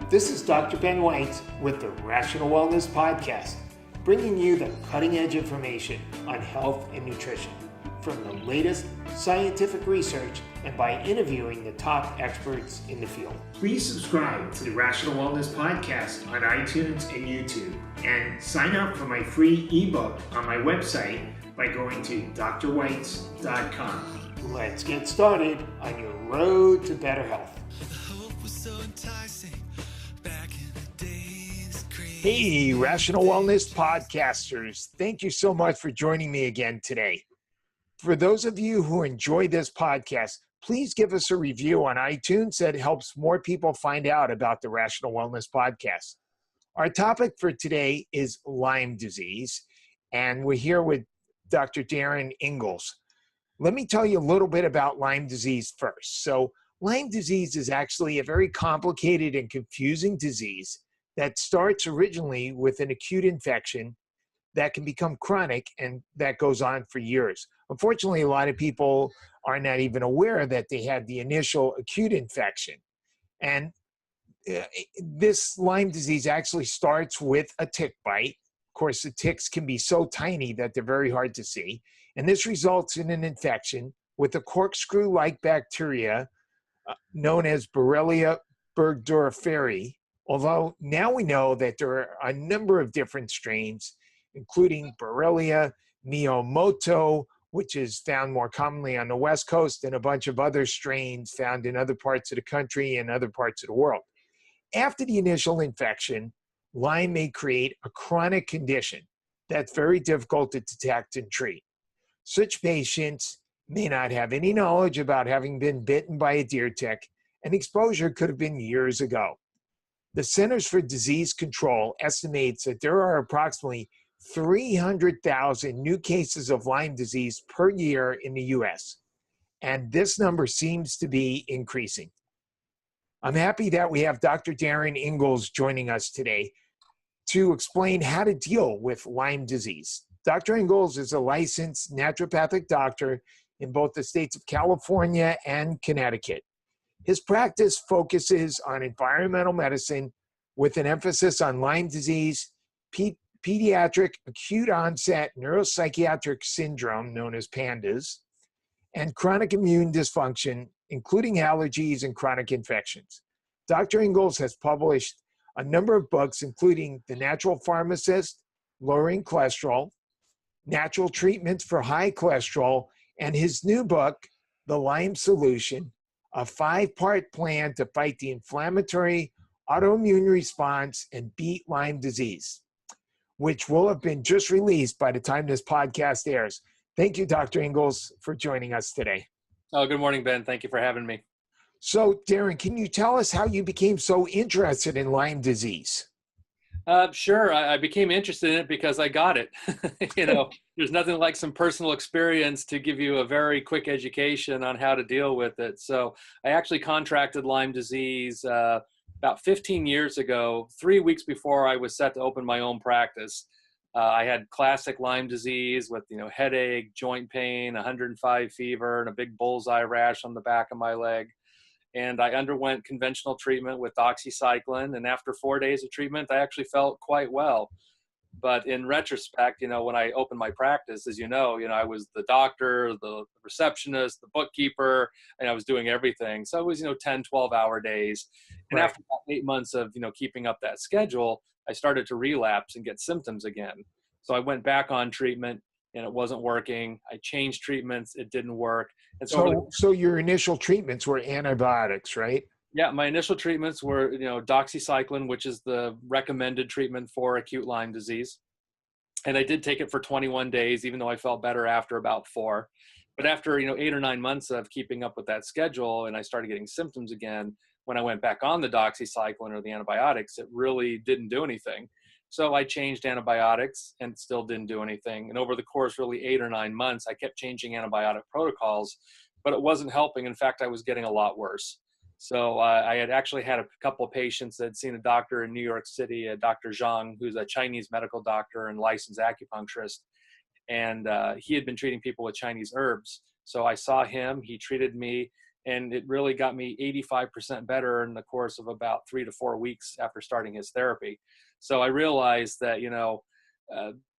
This is Dr. Ben Weitz with the Rational Wellness Podcast, bringing you the cutting-edge information on health and nutrition from the latest scientific research and by interviewing the top experts in the field. Please subscribe to the Rational Wellness Podcast on iTunes and YouTube, and sign up for my free ebook on my website by going to drweitz.com. Let's get started on your road to better health. Hey, Rational Wellness Podcasters. Thank you so much for joining me again today. For those of you who enjoy this podcast, please give us a review on iTunes. That helps more people find out about the Rational Wellness Podcast. Our topic for today is Lyme disease, and we're here with Dr. Darin Ingels. Let me tell you a little bit about Lyme disease first. So Lyme disease is actually a very complicated and confusing disease that starts originally with an acute infection that can become chronic and that goes on for years. Unfortunately, a lot of people are not even aware that they had the initial acute infection. And this Lyme disease actually starts with a tick bite. Of course, the ticks can be so tiny that they're very hard to see. And this results in an infection with a corkscrew-like bacteria known as Borrelia burgdorferi. Although now we know that there are a number of different strains, including Borrelia miyamotoi, which is found more commonly on the West Coast, and a bunch of other strains found in other parts of the country and other parts of the world. After the initial infection, Lyme may create a chronic condition that's very difficult to detect and treat. Such patients may not have any knowledge about having been bitten by a deer tick, and exposure could have been years ago. The Centers for Disease Control estimates that there are approximately 300,000 new cases of Lyme disease per year in the U.S., and this number seems to be increasing. I'm happy that we have Dr. Darin Ingels joining us today to explain how to deal with Lyme disease. Dr. Ingels is a licensed naturopathic doctor in both the states of California and Connecticut. His practice focuses on environmental medicine with an emphasis on Lyme disease, pediatric acute onset neuropsychiatric syndrome, known as PANDAS, and chronic immune dysfunction, including allergies and chronic infections. Dr. Ingels has published a number of books, including The Natural Pharmacist, Lowering Cholesterol, Natural Treatments for High Cholesterol, and his new book, The Lyme Solution, a 5-part plan to fight the inflammatory autoimmune response and beat Lyme disease, which will have been just released by the time this podcast airs. Thank you, Dr. Ingels, for joining us today. Oh, good morning, Ben. Thank you for having me. So, Darin, can you tell us how you became so interested in Lyme disease? Sure. I became interested in it because I got it. There's nothing like some personal experience to give you a very quick education on how to deal with it. So I actually contracted Lyme disease about 15 years ago, 3 weeks before I was set to open my own practice. I had classic Lyme disease with, headache, joint pain, 105 fever, and a big bullseye rash on the back of my leg. And I underwent conventional treatment with doxycycline. And after 4 days of treatment, I actually felt quite well. But in retrospect, when I opened my practice, as I was the doctor, the receptionist, the bookkeeper, and I was doing everything. So it was, 10, 12-hour days. And Right. after about 8 months of, keeping up that schedule, I started to relapse and get symptoms again. So I went back on treatment and it wasn't working. I changed treatments. It didn't work. And So your initial treatments were antibiotics, right? Yeah, my initial treatments were, doxycycline, which is the recommended treatment for acute Lyme disease. And I did take it for 21 days, even though I felt better after about 4. But after, 8 or 9 months of keeping up with that schedule, and I started getting symptoms again, when I went back on the doxycycline or the antibiotics, it really didn't do anything. So I changed antibiotics and it still didn't do anything. And over the course, really 8 or 9 months, I kept changing antibiotic protocols, but it wasn't helping. In fact, I was getting a lot worse. So I had actually had a couple of patients that had seen a doctor in New York City, Dr. Zhang, who's a Chinese medical doctor and licensed acupuncturist. And he had been treating people with Chinese herbs. So I saw him, he treated me, And it really got me 85% better in the course of about 3 to 4 weeks after starting his therapy. So I realized that,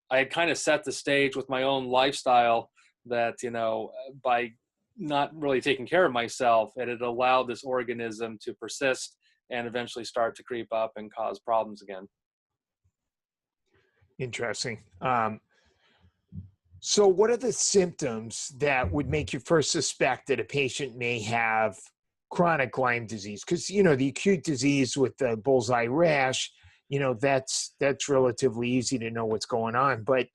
I had kind of set the stage with my own lifestyle that, by not really taking care of myself, it had allowed this organism to persist and eventually start to creep up and cause problems again. Interesting. So what are the symptoms that would make you first suspect that a patient may have chronic Lyme disease? Because, the acute disease with the bullseye rash, that's relatively easy to know what's going on. But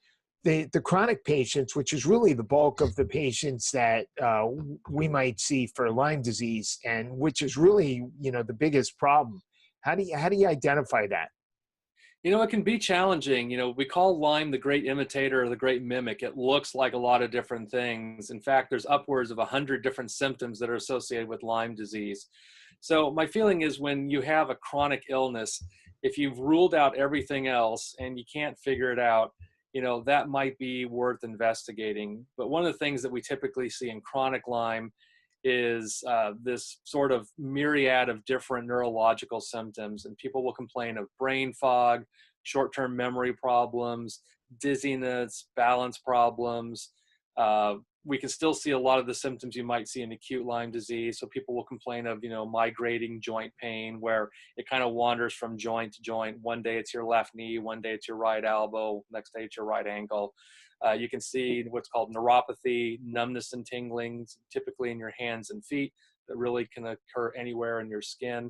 the chronic patients, which is really the bulk of the patients that we might see for Lyme disease, and which is really, the biggest problem. How do you identify that? It can be challenging. We call Lyme the great imitator or the great mimic. It looks like a lot of different things. In fact, there's upwards of 100 different symptoms that are associated with Lyme disease. So my feeling is when you have a chronic illness, if you've ruled out everything else and you can't figure it out, that might be worth investigating. But one of the things that we typically see in chronic Lyme is this sort of myriad of different neurological symptoms. And people will complain of brain fog, short-term memory problems, dizziness, balance problems. We can still see a lot of the symptoms you might see in acute Lyme disease. So people will complain of, migrating joint pain, where it kind of wanders from joint to joint. One day it's your left knee, one day it's your right elbow, next day it's your right ankle. You can see what's called neuropathy, numbness and tinglings, typically in your hands and feet, that really can occur anywhere in your skin.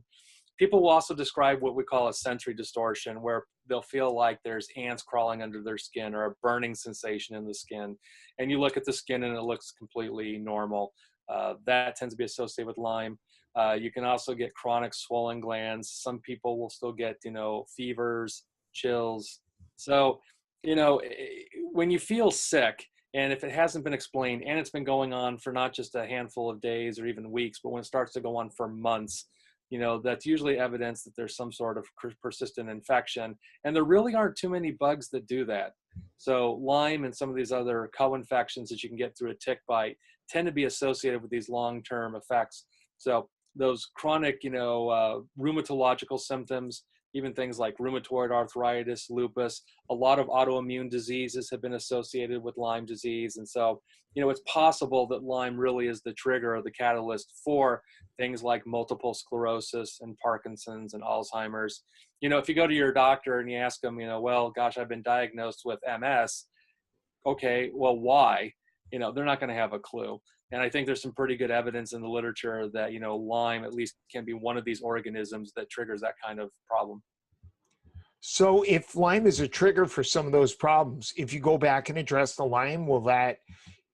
People will also describe what we call a sensory distortion, where they'll feel like there's ants crawling under their skin or a burning sensation in the skin. And you look at the skin and it looks completely normal. That tends to be associated with Lyme. You can also get chronic swollen glands. Some people will still get, fevers, chills. So, when you feel sick, and if it hasn't been explained and it's been going on for not just a handful of days or even weeks, but when it starts to go on for months, that's usually evidence that there's some sort of persistent infection. And there really aren't too many bugs that do that. So Lyme and some of these other co-infections that you can get through a tick bite tend to be associated with these long-term effects. So those chronic, rheumatological symptoms, even things like rheumatoid arthritis, lupus, a lot of autoimmune diseases have been associated with Lyme disease. And so, it's possible that Lyme really is the trigger or the catalyst for things like multiple sclerosis and Parkinson's and Alzheimer's. If you go to your doctor and you ask them, well, gosh, I've been diagnosed with MS. Okay, well, why? They're not going to have a clue. And I think there's some pretty good evidence in the literature that, Lyme at least can be one of these organisms that triggers that kind of problem. So if Lyme is a trigger for some of those problems, if you go back and address the Lyme, will that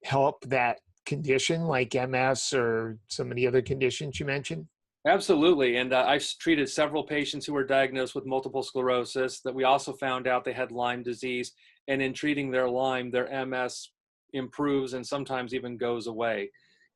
help that condition like MS or some of the other conditions you mentioned? Absolutely. And I've treated several patients who were diagnosed with multiple sclerosis that we also found out they had Lyme disease. And in treating their Lyme, their MS improves and sometimes even goes away.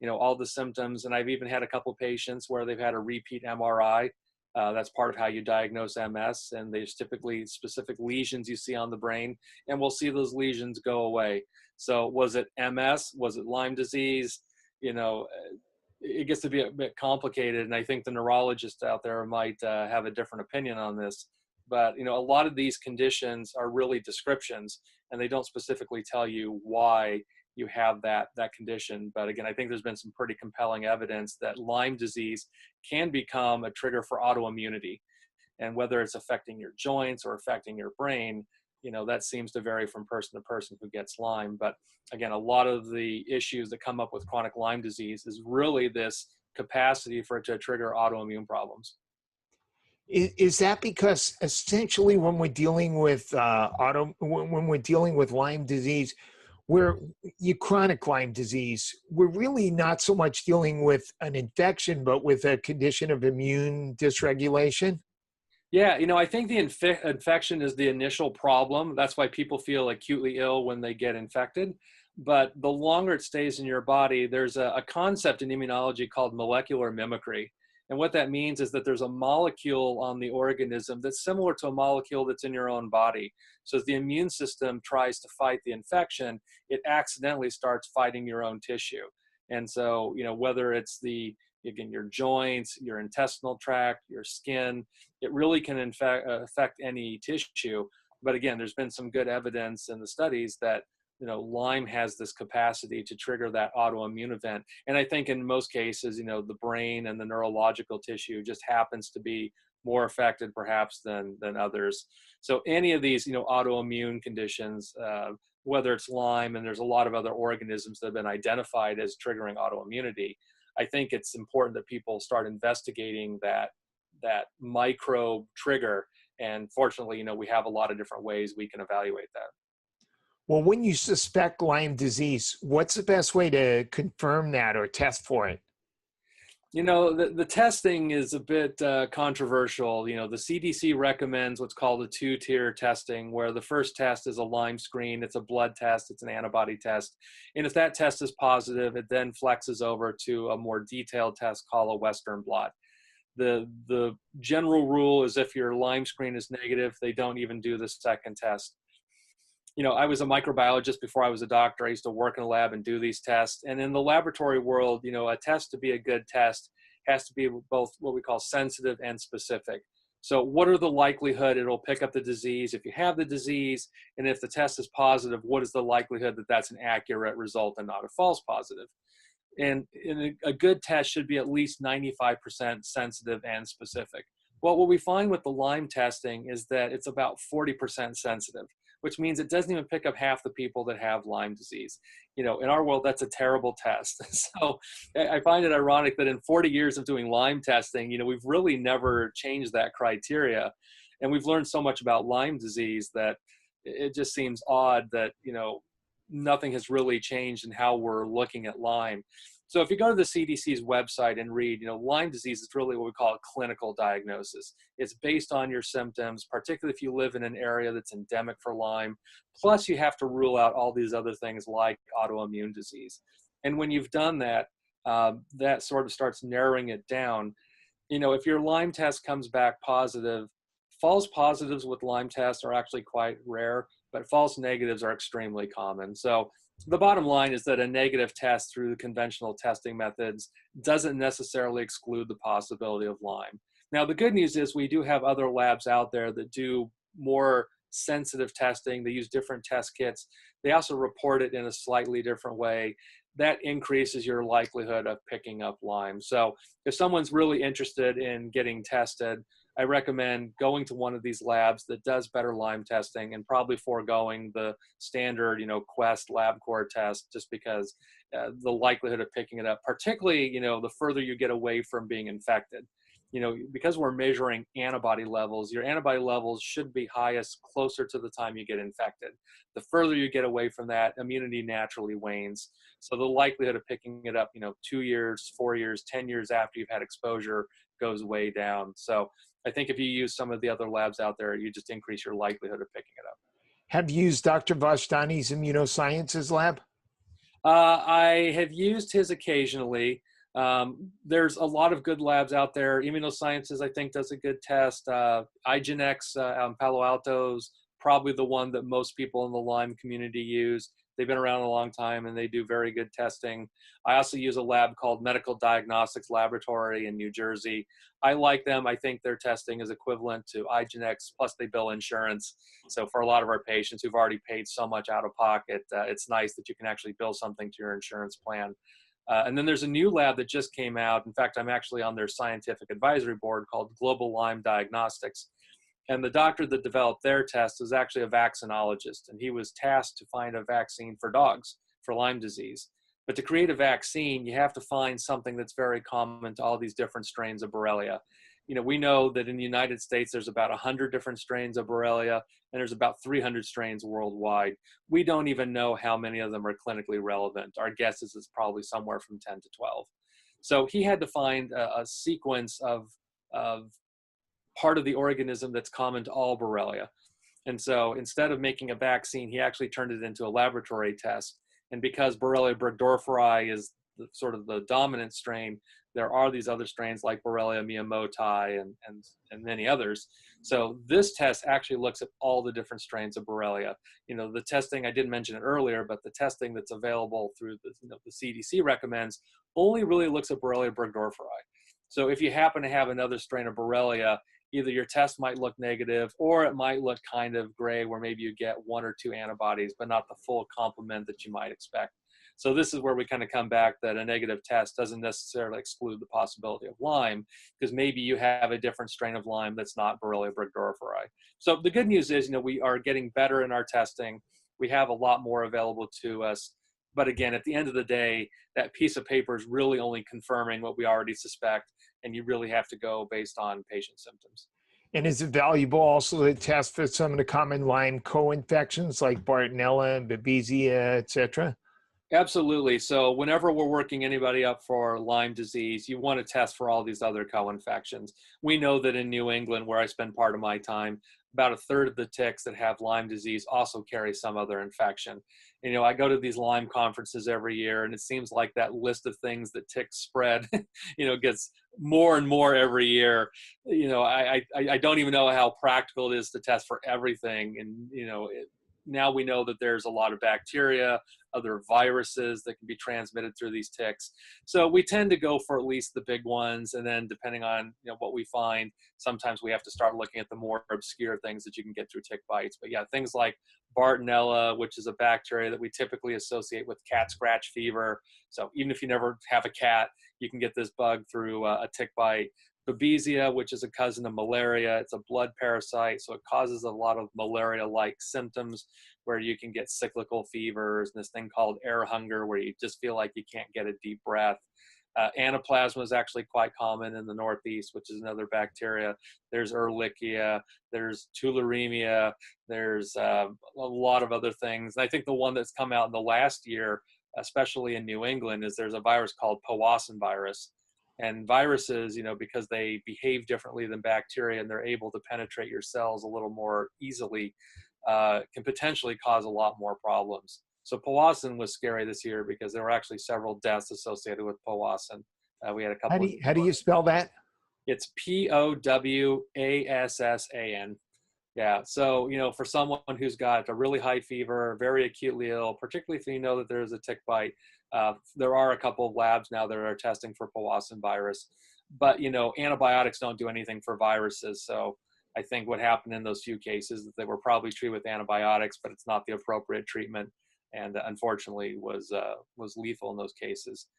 All the symptoms. And I've even had a couple patients where they've had a repeat MRI. That's part of how you diagnose MS. And there's typically specific lesions you see on the brain, and we'll see those lesions go away. So was it MS? Was it Lyme disease? It gets to be a bit complicated. And I think the neurologists out there might have a different opinion on this. But, a lot of these conditions are really descriptions, and they don't specifically tell you why you have that condition. But again, I think there's been some pretty compelling evidence that Lyme disease can become a trigger for autoimmunity. And whether it's affecting your joints or affecting your brain, that seems to vary from person to person who gets Lyme. But again, a lot of the issues that come up with chronic Lyme disease is really this capacity for it to trigger autoimmune problems. Is that because essentially when we're dealing with when we're dealing with Lyme disease, chronic Lyme disease, we're really not so much dealing with an infection, but with a condition of immune dysregulation? Yeah, I think the infection is the initial problem. That's why people feel acutely ill when they get infected. But the longer it stays in your body, there's a concept in immunology called molecular mimicry. And what that means is that there's a molecule on the organism that's similar to a molecule that's in your own body. So as the immune system tries to fight the infection, it accidentally starts fighting your own tissue. And so, whether it's the again, your joints, your intestinal tract, your skin. It really can in fact affect any tissue. But again, there's been some good evidence in the studies that Lyme has this capacity to trigger that autoimmune event. And I think in most cases, the brain and the neurological tissue just happens to be more affected perhaps than others. So any of these, autoimmune conditions, whether it's Lyme, and there's a lot of other organisms that have been identified as triggering autoimmunity, I think it's important that people start investigating that microbe trigger. And fortunately, we have a lot of different ways we can evaluate that. Well, when you suspect Lyme disease, what's the best way to confirm that or test for it? The testing is a bit controversial. The CDC recommends what's called a two-tier testing, where the first test is a Lyme screen. It's a blood test. It's an antibody test. And if that test is positive, it then flexes over to a more detailed test called a Western blot. The general rule is if your Lyme screen is negative, they don't even do the second test. I was a microbiologist before I was a doctor. I used to work in a lab and do these tests. And in the laboratory world, a test to be a good test has to be both what we call sensitive and specific. So what are the likelihood it'll pick up the disease if you have the disease? And if the test is positive, what is the likelihood that that's an accurate result and not a false positive? And a good test should be at least 95% sensitive and specific. Well, what we find with the Lyme testing is that it's about 40% sensitive, which means it doesn't even pick up half the people that have Lyme disease. In our world, that's a terrible test. So I find it ironic that in 40 years of doing Lyme testing, we've really never changed that criteria. And we've learned so much about Lyme disease that it just seems odd that, nothing has really changed in how we're looking at Lyme. So if you go to the CDC's website and read, Lyme disease is really what we call a clinical diagnosis. It's based on your symptoms, particularly if you live in an area that's endemic for Lyme. Plus, you have to rule out all these other things like autoimmune disease. And when you've done that, that sort of starts narrowing it down. If your Lyme test comes back positive, false positives with Lyme tests are actually quite rare, but false negatives are extremely common. So the bottom line is that a negative test through the conventional testing methods doesn't necessarily exclude the possibility of Lyme. Now, the good news is we do have other labs out there that do more sensitive testing. They use different test kits. They also report it in a slightly different way. That increases your likelihood of picking up Lyme. So if someone's really interested in getting tested, I recommend going to one of these labs that does better Lyme testing and probably foregoing the standard, Quest LabCorp test, just because the likelihood of picking it up, particularly, the further you get away from being infected, because we're measuring antibody levels, your antibody levels should be highest closer to the time you get infected. The further you get away from that, immunity naturally wanes. So the likelihood of picking it up, 2 years, 4 years, 10 years after you've had exposure goes way down. So I think if you use some of the other labs out there, you just increase your likelihood of picking it up. Have you used Dr. Vashdani's Immunosciences lab? I have used his occasionally. There's a lot of good labs out there. Immunosciences, I think, does a good test. IGeneX out in Palo Alto's probably the one that most people in the Lyme community use. They've been around a long time and they do very good testing. I also use a lab called Medical Diagnostics Laboratory in New Jersey. I like them. I think their testing is equivalent to IGeneX, plus they bill insurance. So for a lot of our patients who've already paid so much out of pocket, it's nice that you can actually bill something to your insurance plan. And then there's a new lab that just came out. In fact, I'm actually on their scientific advisory board called Global Lyme Diagnostics. And the doctor that developed their test was actually a vaccinologist, and he was tasked to find a vaccine for dogs for Lyme disease. But to create a vaccine, you have to find something that's very common to all these different strains of Borrelia. We know that in the United States, there's about 100 different strains of Borrelia, and there's about 300 strains worldwide. We don't even know how many of them are clinically relevant. Our guess is it's probably somewhere from 10 to 12. So he had to find a sequence of part of the organism that's common to all Borrelia. And so instead of making a vaccine, he actually turned it into a laboratory test. And because Borrelia burgdorferi is sort of the dominant strain, there are these other strains like Borrelia miyamotoi and many others. So this test actually looks at all the different strains of Borrelia. The testing, I didn't mention it earlier, but the testing that's available through the CDC recommends only really looks at Borrelia burgdorferi. So if you happen to have another strain of Borrelia, either your test might look negative or it might look kind of gray where maybe you get 1 or 2 antibodies, but not the full complement that you might expect. So this is where we kind of come back that a negative test doesn't necessarily exclude the possibility of Lyme, because maybe you have a different strain of Lyme that's not Borrelia burgdorferi. So the good news is, we are getting better in our testing. We have a lot more available to us. But again, at the end of the day, that piece of paper is really only confirming what we already suspect, and you really have to go based on patient symptoms. And is it valuable also to test for some of the common Lyme co-infections like Bartonella, Babesia, et cetera? Absolutely. So whenever we're working anybody up for Lyme disease, you want to test for all these other co-infections. We know that in New England, where I spend part of my time, about 1/3 of the ticks that have Lyme disease also carry some other infection. I go to these Lyme conferences every year, and it seems like that list of things that ticks spread, gets more and more every year. I don't even know how practical it is to test for everything. And, now we know that there's a lot of bacteria, other viruses that can be transmitted through these ticks. So we tend to go for at least the big ones. And then depending on what we find, sometimes we have to start looking at the more obscure things that you can get through tick bites. But yeah, things like Bartonella, which is a bacteria that we typically associate with cat scratch fever. So even if you never have a cat, you can get this bug through a tick bite. Babesia, which is a cousin of malaria. It's a blood parasite, so it causes a lot of malaria-like symptoms where you can get cyclical fevers and this thing called air hunger where you just feel like you can't get a deep breath. Anaplasma is actually quite common in the Northeast, which is another bacteria. There's Ehrlichia, there's tularemia, there's a lot of other things. And I think the one that's come out in the last year, especially in New England, is there's a virus called Powassan Virus. And viruses, because they behave differently than bacteria and they're able to penetrate your cells a little more easily, can potentially cause a lot more problems. So Powassan was scary this year because there were actually several deaths associated with Powassan. We had a couple. How do you spell that? It's Powassan. Yeah. So, for someone who's got a really high fever, very acutely ill, particularly if you know that there's a tick bite, there are a couple of labs now that are testing for Powassan virus, but antibiotics don't do anything for viruses. So I think what happened in those few cases is they were probably treated with antibiotics, but it's not the appropriate treatment, and unfortunately was lethal in those cases.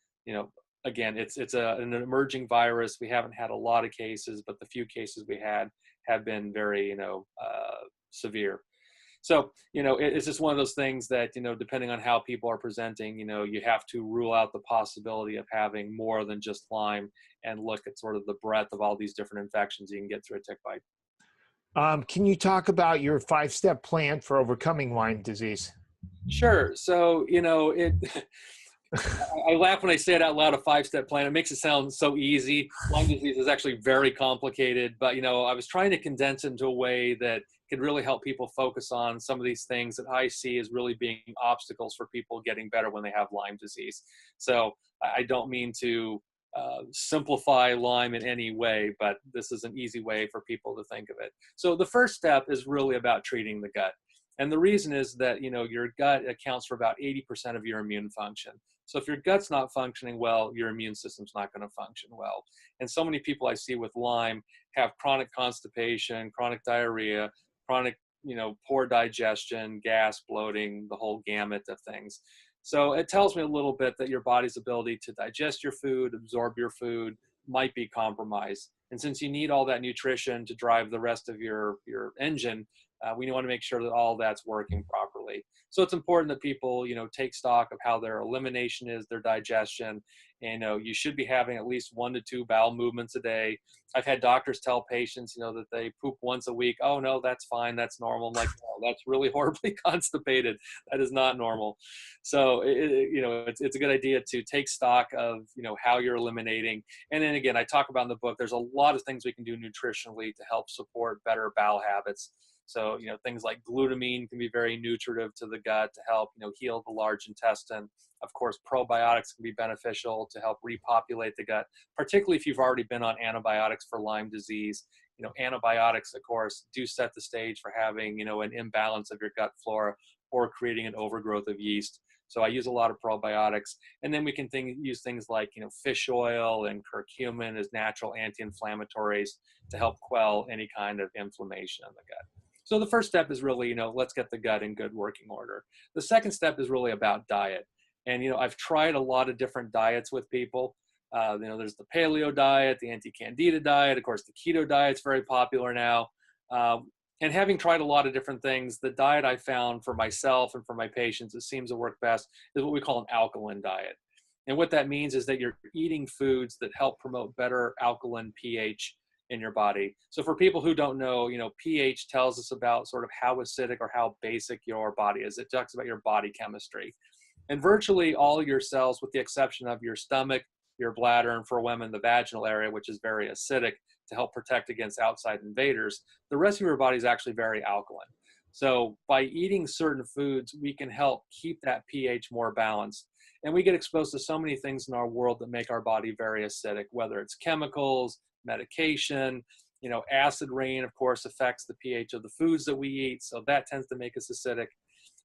Again, it's an emerging virus. We haven't had a lot of cases, but the few cases we had have been very severe. So, it's just one of those things that, depending on how people are presenting, you have to rule out the possibility of having more than just Lyme and look at sort of the breadth of all these different infections you can get through a tick bite. Can you talk about your 5-step plan for overcoming Lyme disease? Sure. So, I laugh when I say it out loud, a 5-step plan. It makes it sound so easy. Lyme disease is actually very complicated, but, I was trying to condense it into a way that could really help people focus on some of these things that I see as really being obstacles for people getting better when they have Lyme disease. So I don't mean to simplify Lyme in any way, but this is an easy way for people to think of it. So the first step is really about treating the gut. And the reason is that, your gut accounts for about 80% of your immune function. So if your gut's not functioning well, your immune system's not going to function well. And so many people I see with Lyme have chronic constipation, chronic diarrhea, chronic, poor digestion, gas, bloating, the whole gamut of things. So it tells me a little bit that your body's ability to digest your food, absorb your food, might be compromised. And since you need all that nutrition to drive the rest of your engine, we want to make sure that all that's working properly. So it's important that people, take stock of how their elimination is, their digestion. And, you should be having at least 1 to 2 bowel movements a day. I've had doctors tell patients, that they poop once a week. Oh, no, that's fine. That's normal. I'm like, no, that's really horribly constipated. That is not normal. So, it's a good idea to take stock of, how you're eliminating. And then again, I talk about in the book, there's a lot of things we can do nutritionally to help support better bowel habits. So, things like glutamine can be very nutritive to the gut to help, heal the large intestine. Of course, probiotics can be beneficial to help repopulate the gut, particularly if you've already been on antibiotics for Lyme disease. Antibiotics, of course, do set the stage for having, an imbalance of your gut flora or creating an overgrowth of yeast. So I use a lot of probiotics. And then we can use things like, fish oil and curcumin as natural anti-inflammatories to help quell any kind of inflammation in the gut. So the first step is really, let's get the gut in good working order. The second step is really about diet. And, I've tried a lot of different diets with people. There's the paleo diet, the anti-candida diet. Of course, the keto diet's very popular now. And having tried a lot of different things, the diet I found for myself and for my patients, it seems to work best, is what we call an alkaline diet. And what that means is that you're eating foods that help promote better alkaline pH in your body. So for people who don't know, pH tells us about sort of how acidic or how basic your body is. It talks about your body chemistry. And virtually all your cells, with the exception of your stomach, your bladder, and for women, the vaginal area, which is very acidic to help protect against outside invaders, the rest of your body is actually very alkaline. So by eating certain foods, we can help keep that pH more balanced. And we get exposed to so many things in our world that make our body very acidic, whether it's chemicals, medication, acid rain, of course, affects the pH of the foods that we eat. So that tends to make us acidic.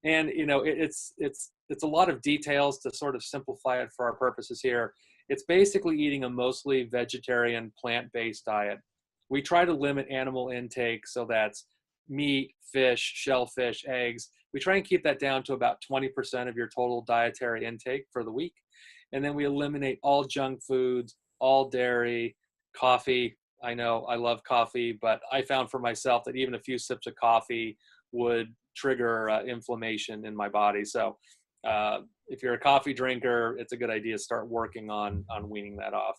And, it's a lot of details to sort of simplify it for our purposes here. It's basically eating a mostly vegetarian, plant-based diet. We try to limit animal intake, so that's meat, fish, shellfish, eggs. We try and keep that down to about 20% of your total dietary intake for the week. And then we eliminate all junk foods, all dairy, coffee. I know I love coffee, but I found for myself that even a few sips of coffee would trigger inflammation in my body. So if you're a coffee drinker, it's a good idea to start working on weaning that off.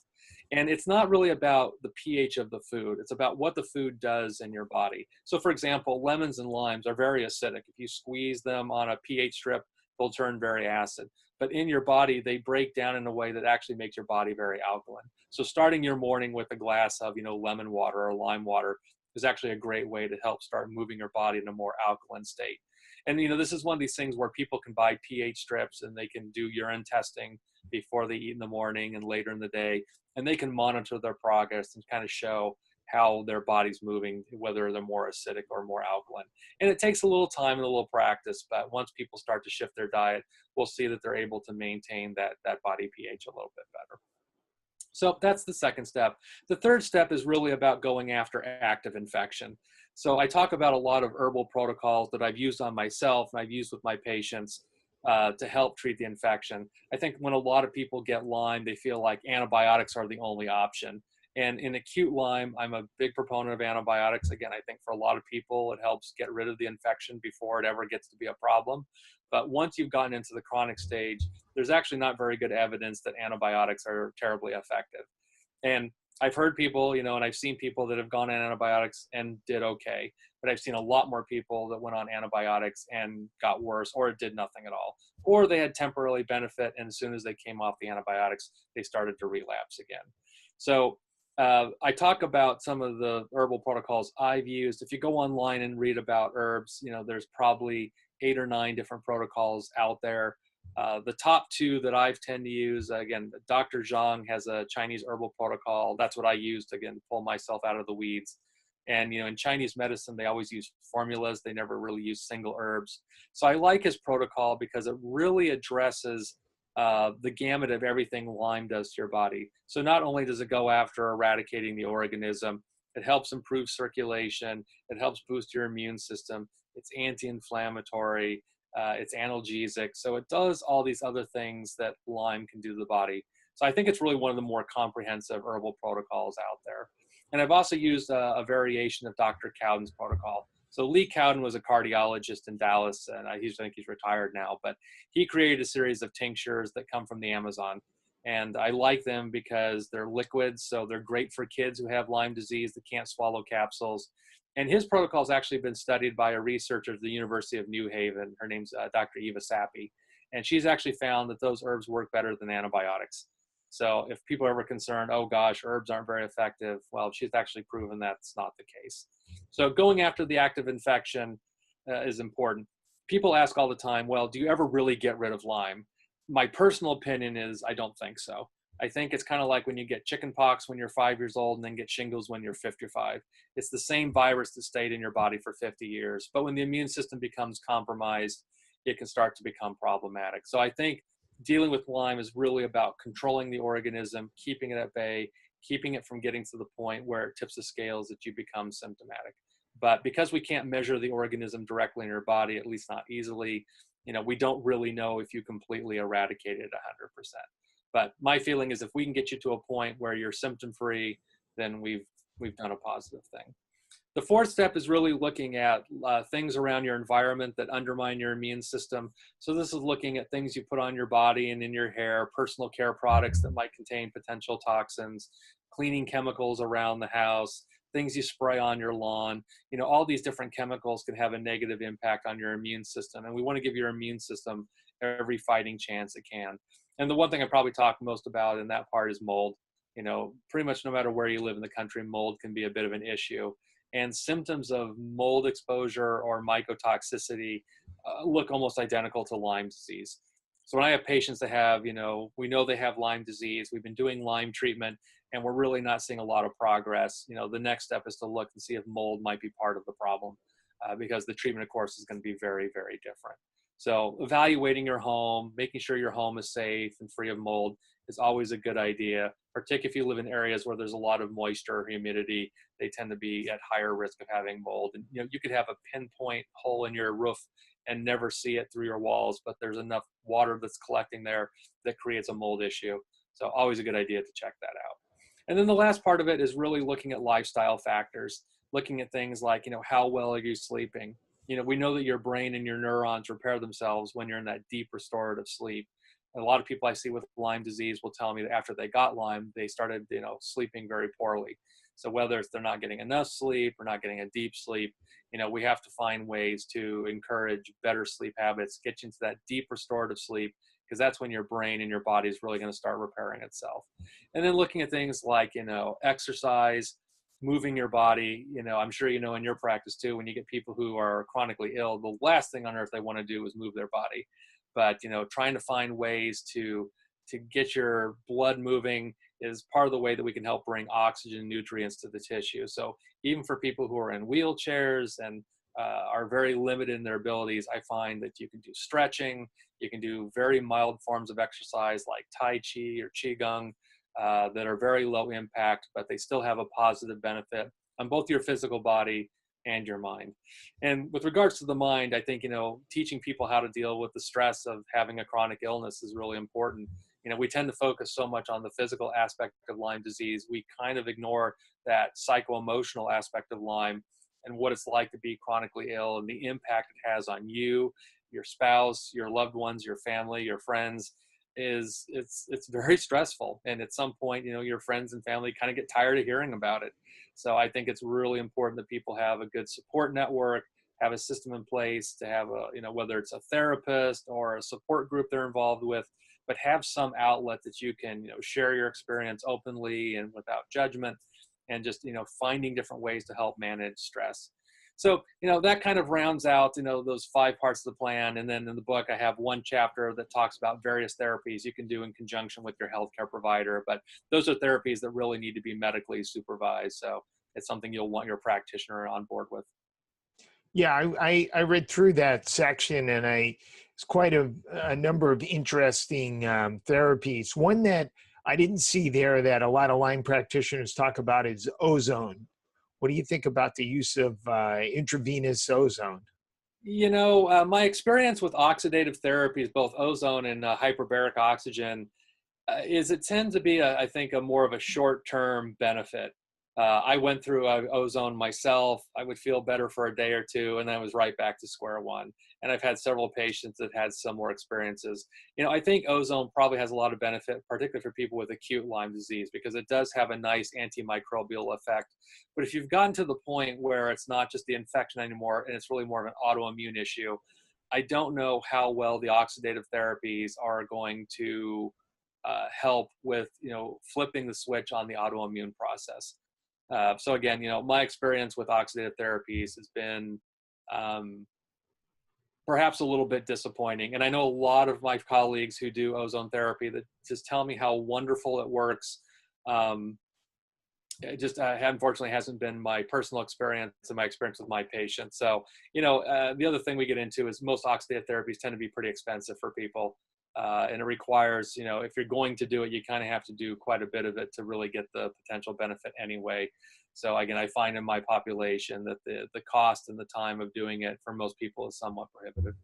And it's not really about the pH of the food. It's about what the food does in your body. So for example, lemons and limes are very acidic. If you squeeze them on a pH strip, they'll turn very acid. But in your body, they break down in a way that actually makes your body very alkaline. So starting your morning with a glass of, lemon water or lime water is actually a great way to help start moving your body in a more alkaline state. And, this is one of these things where people can buy pH strips and they can do urine testing before they eat in the morning and later in the day. And they can monitor their progress and kind of show how their body's moving, whether they're more acidic or more alkaline. And it takes a little time and a little practice, but once people start to shift their diet, we'll see that they're able to maintain that body pH a little bit better. So that's the second step. The third step is really about going after active infection. So I talk about a lot of herbal protocols that I've used on myself and I've used with my patients to help treat the infection. I think when a lot of people get Lyme, they feel like antibiotics are the only option. And in acute Lyme, I'm a big proponent of antibiotics. Again, I think for a lot of people, it helps get rid of the infection before it ever gets to be a problem. But once you've gotten into the chronic stage, there's actually not very good evidence that antibiotics are terribly effective. And I've heard people, and I've seen people that have gone on antibiotics and did okay. But I've seen a lot more people that went on antibiotics and got worse, or it did nothing at all. Or they had temporary benefit, and as soon as they came off the antibiotics, they started to relapse again. So I talk about some of the herbal protocols I've used. If you go online and read about herbs, there's probably 8 or 9 different protocols out there. The top 2 that I've tend to use, again, Dr. Zhang has a Chinese herbal protocol. That's what I use to, again, pull myself out of the weeds. And, in Chinese medicine, they always use formulas. They never really use single herbs. So I like his protocol because it really addresses the gamut of everything Lyme does to your body. So not only does it go after eradicating the organism, it helps improve circulation, it helps boost your immune system, it's anti-inflammatory, it's analgesic. So it does all these other things that Lyme can do to the body. So I think it's really one of the more comprehensive herbal protocols out there. And I've also used a variation of Dr. Cowden's protocol. So Lee Cowden was a cardiologist in Dallas, and I think he's retired now, but he created a series of tinctures that come from the Amazon. And I like them because they're liquids, so they're great for kids who have Lyme disease that can't swallow capsules. And his protocol has actually been studied by a researcher at the University of New Haven. Her name's Dr. Eva Sappi. And she's actually found that those herbs work better than antibiotics. So if people are ever concerned, oh gosh, herbs aren't very effective, well, she's actually proven that's not the case. So going after the active infection is important. People ask all the time, well, do you ever really get rid of Lyme? My personal opinion is I don't think so. I think it's kind of like when you get chickenpox when you're 5 years old and then get shingles when you're 55. It's the same virus that stayed in your body for 50 years. But when the immune system becomes compromised, it can start to become problematic. So I think dealing with Lyme is really about controlling the organism, keeping it at bay, keeping it from getting to the point where it tips the scales that you become symptomatic. But because we can't measure the organism directly in your body, at least not easily, we don't really know if you completely eradicate it 100%. But my feeling is if we can get you to a point where you're symptom-free, then we've done a positive thing. The fourth step is really looking at things around your environment that undermine your immune system. So this is looking at things you put on your body and in your hair, personal care products that might contain potential toxins, cleaning chemicals around the house, things you spray on your lawn. All these different chemicals can have a negative impact on your immune system. And we want to give your immune system every fighting chance it can. And the one thing I probably talk most about in that part is mold. Pretty much no matter where you live in the country, mold can be a bit of an issue. And symptoms of mold exposure or mycotoxicity look almost identical to Lyme disease. So when I have patients that have, we know they have Lyme disease, we've been doing Lyme treatment, and we're really not seeing a lot of progress, the next step is to look and see if mold might be part of the problem, because the treatment, of course, is going to be very, very different. So evaluating your home, making sure your home is safe and free of mold is always a good idea, particularly if you live in areas where there's a lot of moisture or humidity. They tend to be at higher risk of having mold. And you could have a pinpoint hole in your roof and never see it through your walls, but there's enough water that's collecting there that creates a mold issue. So always a good idea to check that out. And then the last part of it is really looking at lifestyle factors, looking at things like, how well are you sleeping? We know that your brain and your neurons repair themselves when you're in that deep restorative sleep. A lot of people I see with Lyme disease will tell me that after they got Lyme, they started, sleeping very poorly. So whether it's they're not getting enough sleep or not getting a deep sleep, we have to find ways to encourage better sleep habits, get you into that deep restorative sleep, because that's when your brain and your body is really going to start repairing itself. And then looking at things like, exercise, moving your body. I'm sure in your practice too, when you get people who are chronically ill, the last thing on earth they want to do is move their body. But trying to find ways to get your blood moving is part of the way that we can help bring oxygen and nutrients to the tissue. So even for people who are in wheelchairs and are very limited in their abilities, I find that you can do stretching, you can do very mild forms of exercise like Tai Chi or Qigong, that are very low impact, but they still have a positive benefit on both your physical body and your mind. And with regards to the mind, I think, teaching people how to deal with the stress of having a chronic illness is really important. We tend to focus so much on the physical aspect of Lyme disease. We kind of ignore that psycho-emotional aspect of Lyme and what it's like to be chronically ill and the impact it has on you, your spouse, your loved ones, your family, your friends. It's very stressful. And at some point, your friends and family kind of get tired of hearing about it. So I think it's really important that people have a good support network, have a system in place to have whether it's a therapist or a support group they're involved with, but have some outlet that you can, share your experience openly and without judgment, and just, finding different ways to help manage stress. So, that kind of rounds out, those 5 parts of the plan. And then in the book, I have one chapter that talks about various therapies you can do in conjunction with your healthcare provider. But those are therapies that really need to be medically supervised. So it's something you'll want your practitioner on board with. Yeah, I read through that section, and it's quite a number of interesting therapies. One that I didn't see there that a lot of Lyme practitioners talk about is ozone. What do you think about the use of intravenous ozone? My experience with oxidative therapies, both ozone and hyperbaric oxygen, is it tends to be, I think, a more of a short-term benefit. I went through ozone myself. I would feel better for a day or two, and then I was right back to square one. And I've had several patients that had similar experiences. I think ozone probably has a lot of benefit, particularly for people with acute Lyme disease, because it does have a nice antimicrobial effect. But if you've gotten to the point where it's not just the infection anymore, and it's really more of an autoimmune issue, I don't know how well the oxidative therapies are going to help with, flipping the switch on the autoimmune process. So again, my experience with oxidative therapies has been perhaps a little bit disappointing. And I know a lot of my colleagues who do ozone therapy that just tell me how wonderful it works. It just unfortunately hasn't been my personal experience and my experience with my patients. So, the other thing we get into is most oxidative therapies tend to be pretty expensive for people. And it requires, if you're going to do it, you kind of have to do quite a bit of it to really get the potential benefit anyway. So again, I find in my population that the cost and the time of doing it for most people is somewhat prohibitive.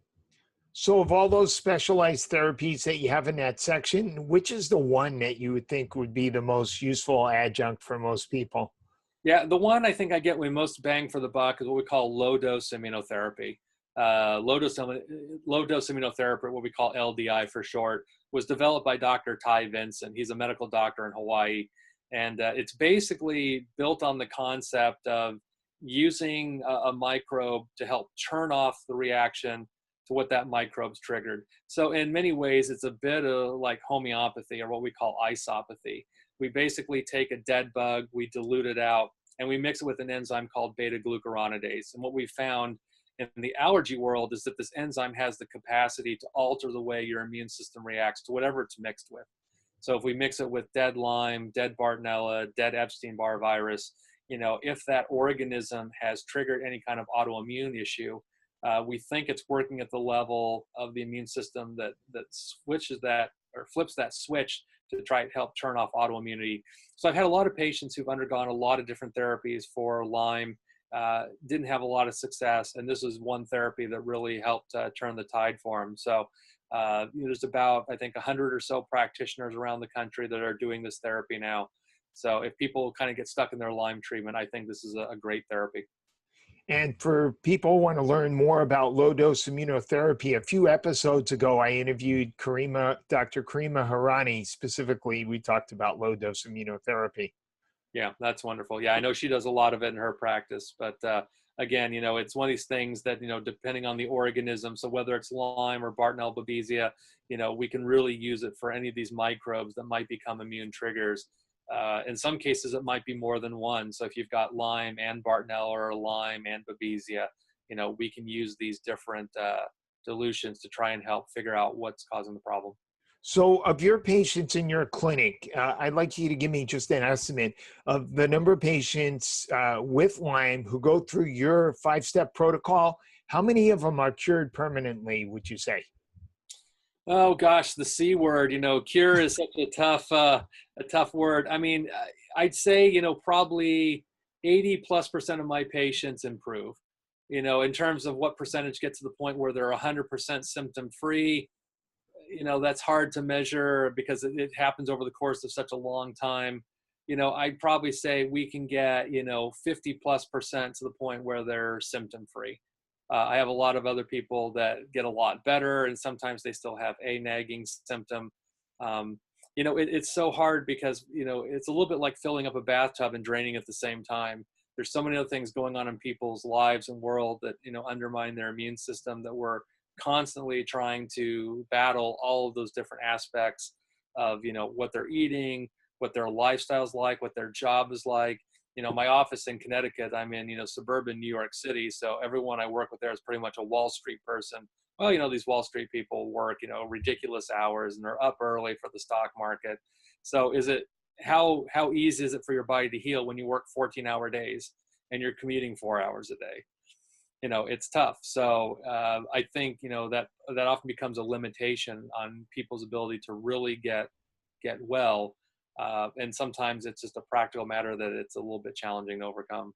So of all those specialized therapies that you have in that section, which is the one that you would think would be the most useful adjunct for most people? Yeah, the one I think I get most bang for the buck is what we call low-dose immunotherapy. Low-dose immunotherapy, what we call LDI for short, was developed by Dr. Ty Vincent. He's a medical doctor in Hawaii. And it's basically built on the concept of using a microbe to help turn off the reaction to what that microbe's triggered. So in many ways, it's a bit of like homeopathy, or what we call isopathy. We basically take a dead bug, we dilute it out, and we mix it with an enzyme called beta-glucuronidase. And what we found in the allergy world is that this enzyme has the capacity to alter the way your immune system reacts to whatever it's mixed with. So if we mix it with dead Lyme, dead Bartonella, dead Epstein-Barr virus, if that organism has triggered any kind of autoimmune issue, we think it's working at the level of the immune system that switches that, or flips that switch to try to help turn off autoimmunity. So I've had a lot of patients who've undergone a lot of different therapies for Lyme, didn't have a lot of success, and this is one therapy that really helped turn the tide for them. So there's about, I think, 100 or so practitioners around the country that are doing this therapy now. So if people kind of get stuck in their Lyme treatment, I think this is a great therapy. And for people who want to learn more about low-dose immunotherapy, a few episodes ago, I interviewed Dr. Karima Harani. Specifically, we talked about low-dose immunotherapy. Yeah, that's wonderful. Yeah, I know she does a lot of it in her practice, but again, it's one of these things that, depending on the organism, so whether it's Lyme or Bartonella babesia, we can really use it for any of these microbes that might become immune triggers. In some cases, it might be more than one. So if you've got Lyme and Bartonella, or Lyme and babesia, we can use these different dilutions to try and help figure out what's causing the problem. So of your patients in your clinic, I'd like you to give me just an estimate of the number of patients with Lyme who go through your 5-step protocol. How many of them are cured permanently, would you say? Oh gosh, the C word, cure is such a tough word. I mean, I'd say, probably 80+% of my patients improve, in terms of what percentage get to the point where they're 100% symptom free. That's hard to measure because it happens over the course of such a long time. I'd probably say we can get, 50+% to the point where they're symptom free. I have a lot of other people that get a lot better, and sometimes they still have a nagging symptom. It's so hard because, it's a little bit like filling up a bathtub and draining at the same time. There's so many other things going on in people's lives and world that, undermine their immune system, that we're constantly trying to battle all of those different aspects of, what they're eating, what their lifestyle's like, what their job is like. My office in Connecticut, I'm in, suburban New York City. So everyone I work with there is pretty much a Wall Street person. Well, these Wall Street people work, ridiculous hours, and they're up early for the stock market. So how easy is it for your body to heal when you work 14-hour days and you're commuting 4 hours a day? It's tough. So I think, that often becomes a limitation on people's ability to really get well. And sometimes it's just a practical matter that it's a little bit challenging to overcome.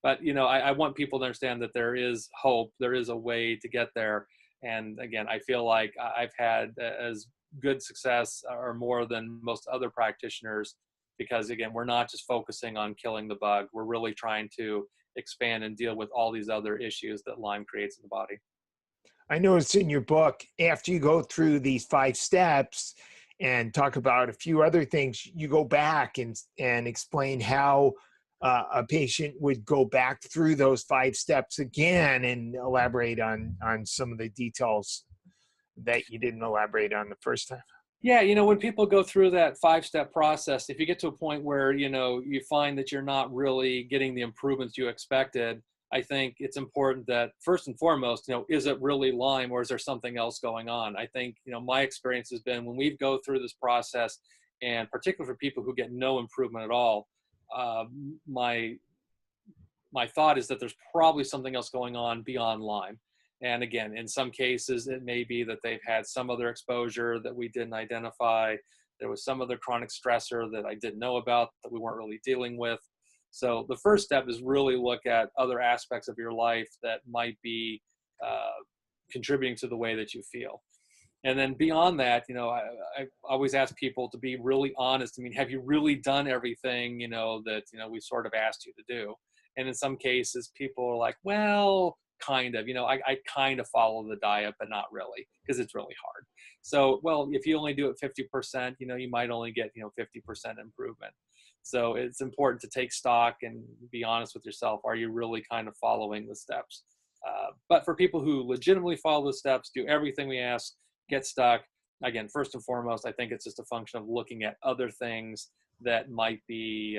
But I want people to understand that there is hope. There is a way to get there. And again, I feel like I've had as good success or more than most other practitioners, because again, we're not just focusing on killing the bug. We're really trying to expand and deal with all these other issues that Lyme creates in the body. I noticed in your book, after you go through these 5 steps and talk about a few other things, you go back and explain how a patient would go back through those 5 steps again and elaborate on some of the details that you didn't elaborate on the first time. Yeah, when people go through that 5-step process, if you get to a point where, you find that you're not really getting the improvements you expected, I think it's important that first and foremost, is it really Lyme or is there something else going on? I think, my experience has been when we go through this process, and particularly for people who get no improvement at all, uh, my my thought is that there's probably something else going on beyond Lyme. And again, in some cases, it may be that they've had some other exposure that we didn't identify. There was some other chronic stressor that I didn't know about that we weren't really dealing with. So the first step is really look at other aspects of your life that might be contributing to the way that you feel. And then beyond that, I always ask people to be really honest. I mean, have you really done everything, that, we sort of asked you to do? And in some cases, people are like, well, kind of, I kind of follow the diet, but not really, because it's really hard. So, well, if you only do it 50%, you might only get, 50% improvement. So it's important to take stock and be honest with yourself. Are you really kind of following the steps? But for people who legitimately follow the steps, do everything we ask, get stuck, again, first and foremost, I think it's just a function of looking at other things that might be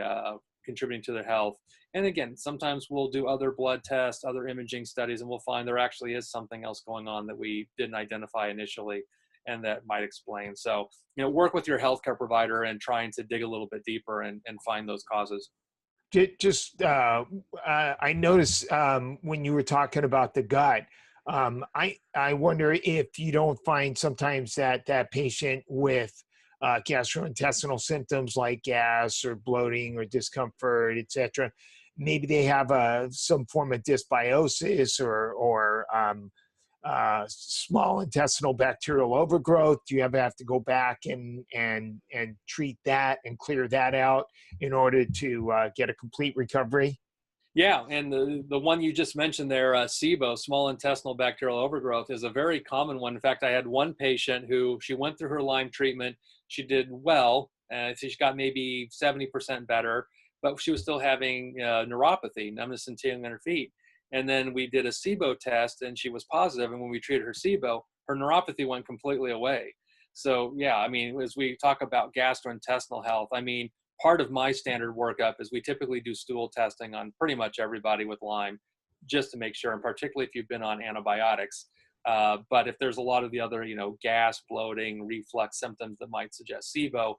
contributing to their health. And again, sometimes we'll do other blood tests, other imaging studies, and we'll find there actually is something else going on that we didn't identify initially, and that might explain. So, work with your healthcare provider and trying to dig a little bit deeper and find those causes. I noticed when you were talking about the gut, I wonder if you don't find sometimes that patient with gastrointestinal symptoms like gas or bloating or discomfort, etc. Maybe they have some form of dysbiosis or small intestinal bacterial overgrowth. Do you ever have to go back and treat that and clear that out in order to get a complete recovery? Yeah, and the one you just mentioned there, SIBO, small intestinal bacterial overgrowth, is a very common one. In fact, I had one patient who she went through her Lyme treatment. She did well, and she got maybe 70% better, but she was still having neuropathy, numbness and tingling in her feet. And then we did a SIBO test, and she was positive. And when we treated her SIBO, her neuropathy went completely away. So yeah, I mean, as we talk about gastrointestinal health, I mean, part of my standard workup is we typically do stool testing on pretty much everybody with Lyme, just to make sure, and particularly if you've been on antibiotics. But if there's a lot of the other, gas, bloating, reflux symptoms that might suggest SIBO,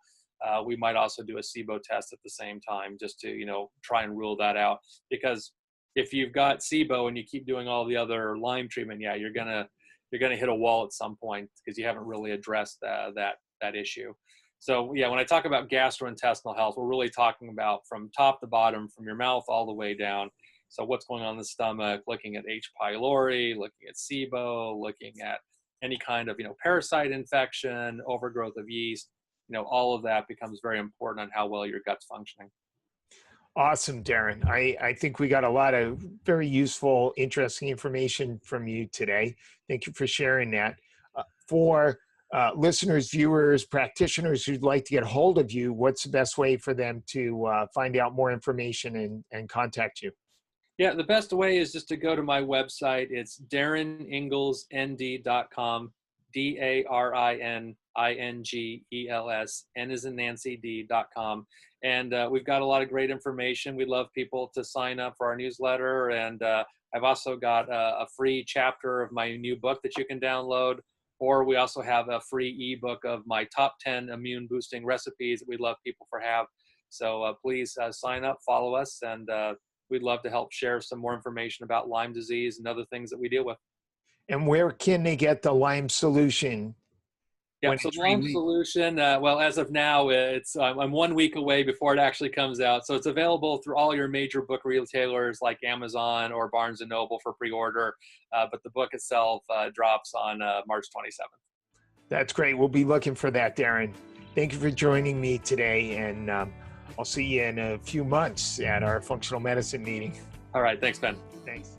we might also do a SIBO test at the same time, just to, try and rule that out. Because if you've got SIBO and you keep doing all the other Lyme treatment, yeah, you're gonna hit a wall at some point because you haven't really addressed that issue. So yeah, when I talk about gastrointestinal health, we're really talking about from top to bottom, from your mouth all the way down. So what's going on in the stomach, looking at H. pylori, looking at SIBO, looking at any kind of, parasite infection, overgrowth of yeast, all of that becomes very important on how well your gut's functioning. Awesome, Darin. I think we got a lot of very useful, interesting information from you today. Thank you for sharing that. For listeners, viewers, practitioners who'd like to get a hold of you, what's the best way for them to find out more information and contact you? Yeah, the best way is just to go to my website. It's dariningelsnd.com, DARININGELS, N as in Nancy, D.com. And we've got a lot of great information. We'd love people to sign up for our newsletter. And I've also got a free chapter of my new book that you can download. Or we also have a free ebook of my top 10 immune boosting recipes that we'd love people to have. So please sign up, follow us, and we'd love to help share some more information about Lyme disease and other things that we deal with. And where can they get the Lyme solution? Yeah, so Lyme solution, well, as of now, I'm 1 week away before it actually comes out. So it's available through all your major book retailers like Amazon or Barnes & Noble for pre-order. But the book itself drops on March 27th. That's great. We'll be looking for that, Darin. Thank you for joining me today. And I'll see you in a few months at our functional medicine meeting. All right. Thanks, Ben. Thanks.